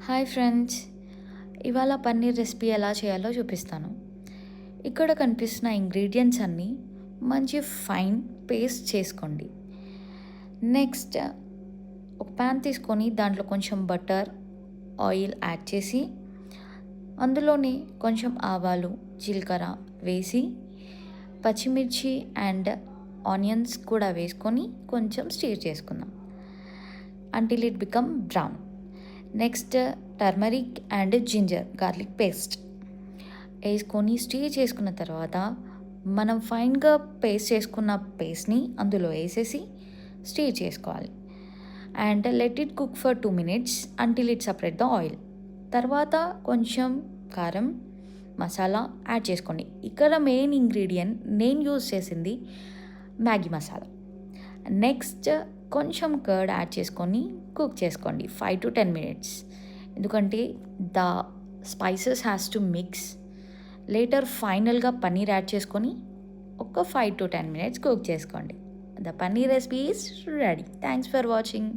Hi friends, ఇవాళ paneer recipe ఎలా చేయాలో చూపిస్తాను. ఇక్కడ కనిపిస్తున్న ఇంగ్రీడియంట్స్ అన్నీ మంచి ఫైన్ పేస్ట్ చేసుకోండి. నెక్స్ట్ ఒక ప్యాన్ తీసుకొని దాంట్లో కొంచెం బటర్, ఆయిల్ యాడ్ చేసి అందులోనే కొంచెం ఆవాలు, జీలకర్ర వేసి పచ్చిమిర్చి అండ్ ఆనియన్స్ కూడా వేసుకొని కొంచెం స్టీర్ చేసుకుందాం until it become brown. Next turmeric and ginger garlic paste వేసుకొని స్టీర్ చేసుకున్న తర్వాత మనం ఫైన్గా పేస్ట్ చేసుకున్న పేస్ట్ని అందులో వేసేసి స్టీర్ చేసుకోవాలి and let it cook for 2 minutes until it separate the oil. తర్వాత కొంచెం కారం, మసాలా యాడ్ చేసుకోండి. ఇక్కడ మెయిన్ ఇంగ్రీడియంట్ నేను యూజ్ చేసింది మ్యాగీ మసాలా. నెక్స్ట్ కొంచెం కర్డ్ యాడ్ చేసుకొని కుక్ చేసుకోండి 5 to 10 minutes. ఎందుకంటే the spices has to mix. Later ఫైనల్గా పన్నీర్ యాడ్ చేసుకొని ఒక 5 to 10 minutes కుక్ చేసుకోండి. The paneer recipe is ready. Thanks for watching.